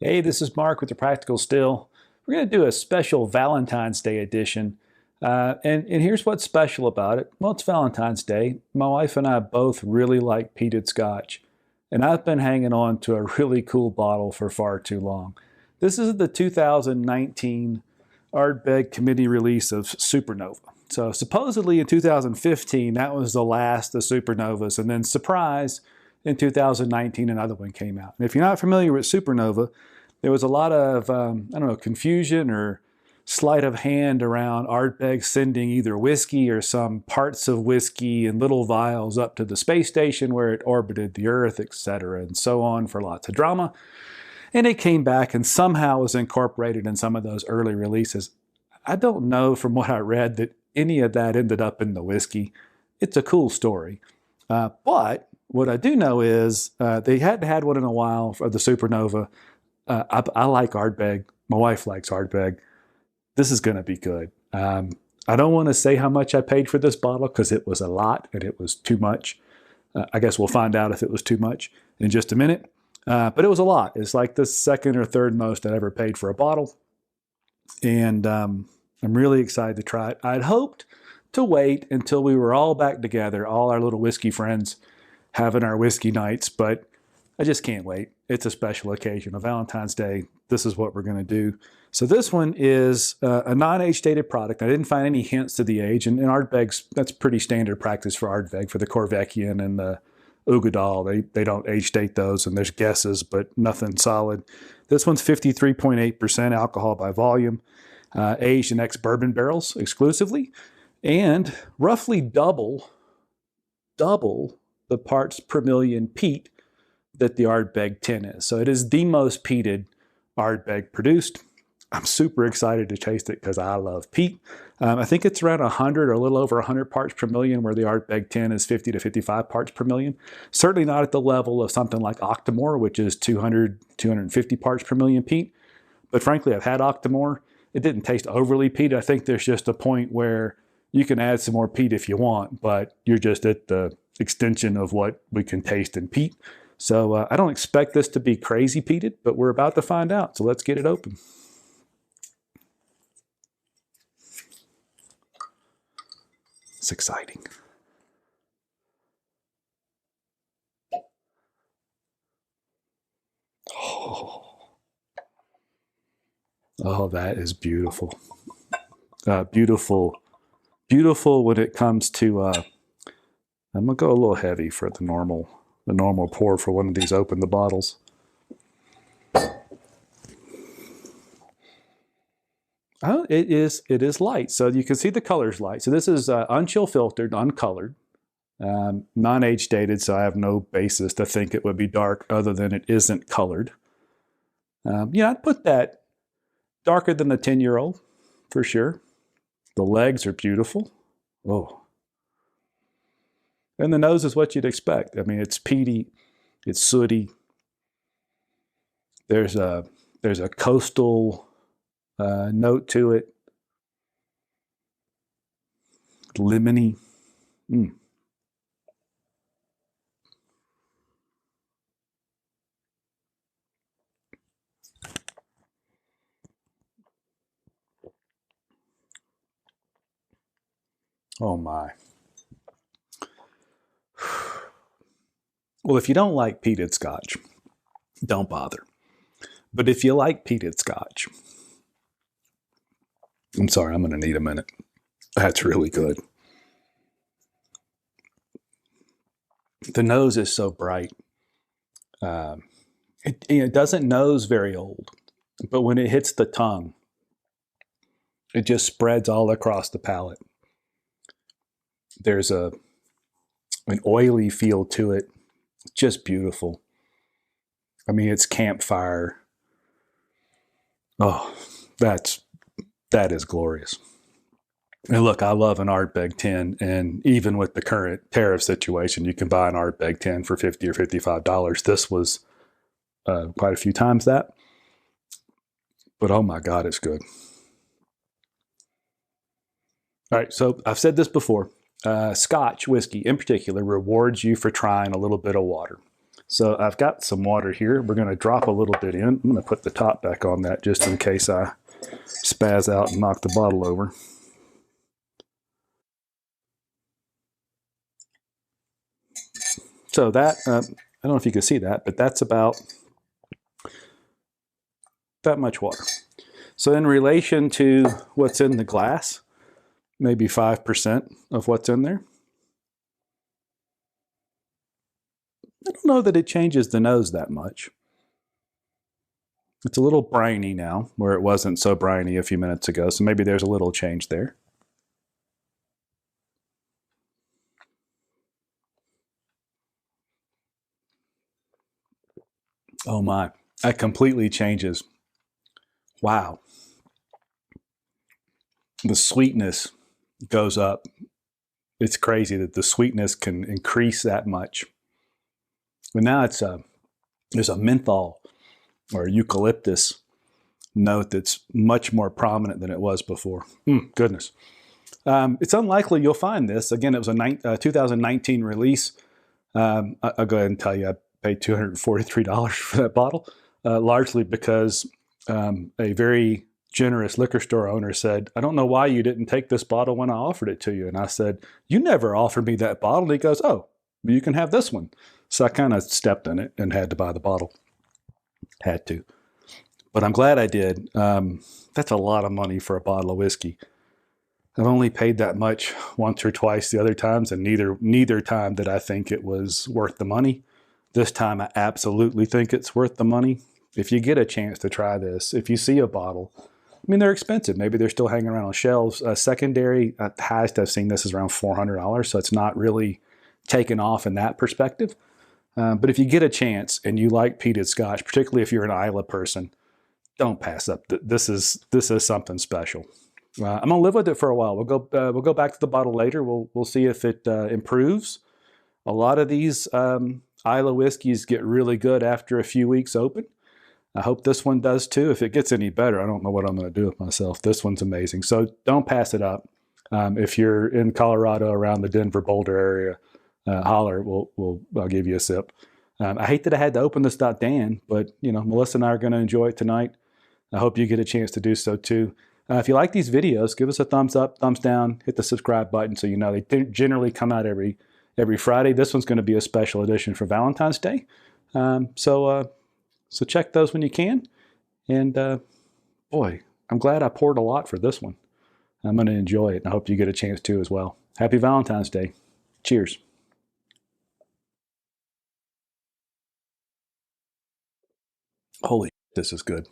Hey, this is Mark with the Practical Still. We're going to do a special Valentine's Day edition. And here's what's special about it. Well, it's Valentine's Day. My wife and I both really like peated Scotch. And I've been hanging on to a really cool bottle for far too long. This is the 2019 Ardbeg Committee Release of Supernova. So supposedly in 2015, that was the last of Supernovas. And then surprise, in 2019, another one came out. And if you're not familiar with Supernova, there was a lot of, confusion or sleight of hand around Ardbeg sending either whiskey or some parts of whiskey in little vials up to the space station where it orbited the Earth, etc., and so on, for lots of drama. And it came back and somehow was incorporated in some of those early releases. I don't know from what I read that any of that ended up in the whiskey. It's a cool story. But what I do know is they hadn't had one in a while for the Supernova. I like Ardbeg. My wife likes Ardbeg. This is going to be good. I don't want to say how much I paid for this bottle because it was a lot and it was too much. I guess we'll find out if it was too much in just a minute. But it was a lot. It's like the second or third most I ever paid for a bottle. And I'm really excited to try it. I'd hoped to wait until we were all back together, all our little whiskey friends having our whiskey nights, but I just can't wait. It's a special occasion, a Valentine's Day. This is what we're going to do. So this one is a non-age dated product. I didn't find any hints to the age, and Ardbeg's, that's pretty standard practice for Ardbeg, for the Corvecchian and the Ugadal. They don't age date those, and there's guesses, but nothing solid. This one's 53.8% alcohol by volume, aged in ex-bourbon barrels exclusively, and roughly double the parts per million peat that the Ardbeg 10 is. So it is the most peated Ardbeg produced. I'm super excited to taste it because I love peat. I think it's around 100 or a little over 100 parts per million, where the Ardbeg 10 is 50 to 55 parts per million. Certainly not at the level of something like Octomore, which is 200, 250 parts per million peat. But frankly, I've had Octomore. It didn't taste overly peat. I think there's just a point where you can add some more peat if you want, but you're just at the extension of what we can taste in peat. So I don't expect this to be crazy peated, but we're about to find out. So let's get it open. It's exciting. Oh, that is beautiful. Beautiful when it comes to, I'm gonna go a little heavy for the normal pour for one of these open the bottles. Oh, it is light. So you can see the color's light. So this is unchill filtered, uncolored, non-age dated. So I have no basis to think it would be dark other than it isn't colored. I'd put that darker than a 10-year-old for sure. The legs are beautiful. Oh. And the nose is what you'd expect. I mean, it's peaty, it's sooty. There's a coastal note to it. Lemony. Oh my. Well, if you don't like peated Scotch, don't bother. But if you like peated Scotch, I'm sorry, I'm going to need a minute. That's really good. The nose is so bright. It doesn't nose very old, but when it hits the tongue, it just spreads all across the palate. There's an oily feel to it. Just beautiful. I mean, it's campfire. Oh, that is glorious. And look, I love an Ardbeg 10, and even with the current tariff situation, you can buy an Ardbeg 10 for $50 or $55. This was quite a few times that. But oh my God, it's good. All right, so I've said this before. Scotch whiskey in particular rewards you for trying a little bit of water. So I've got some water here. We're going to drop a little bit in. I'm going to put the top back on that just in case I spaz out and knock the bottle over. So that, I don't know if you can see that, but that's about that much water. So in relation to what's in the glass, maybe 5% of what's in there. I don't know that it changes the nose that much. It's a little briny now, where it wasn't so briny a few minutes ago, so maybe there's a little change there. Oh my, that completely changes. Wow. The sweetness goes up. It's crazy that the sweetness can increase that much. But now there's a menthol or eucalyptus note that's much more prominent than it was before. Goodness. It's unlikely you'll find this. Again, it was a 2019 release. I'll go ahead and tell you I paid $243 for that bottle, largely because a very generous liquor store owner said, I don't know why you didn't take this bottle when I offered it to you. And I said, you never offered me that bottle. And he goes, oh, you can have this one. So I kind of stepped in it and had to buy the bottle. Had to. But I'm glad I did. That's a lot of money for a bottle of whiskey. I've only paid that much once or twice the other times, and neither time did I think it was worth the money. This time I absolutely think it's worth the money. If you get a chance to try this, if you see a bottle, I mean, they're expensive. Maybe they're still hanging around on shelves. Secondary, at the highest I've seen this is around $400, so it's not really taken off in that perspective. But if you get a chance and you like peated Scotch, particularly if you're an Islay person, don't pass up. This is something special. I'm gonna live with it for a while. We'll go back to the bottle later. We'll see if it improves. A lot of these Islay whiskeys get really good after a few weeks open. I hope this one does too. If it gets any better, I don't know what I'm going to do with myself. This one's amazing. So don't pass it up. If you're in Colorado around the Denver, Boulder area, holler. I'll give you a sip. I hate that I had to open this Dan, but Melissa and I are going to enjoy it tonight. I hope you get a chance to do so too. If you like these videos, give us a thumbs up, thumbs down, hit the subscribe button so you know they generally come out every Friday. This one's going to be a special edition for Valentine's Day. So check those when you can. And boy, I'm glad I poured a lot for this one. I'm going to enjoy it, and I hope you get a chance to as well. Happy Valentine's Day. Cheers. Holy, this is good.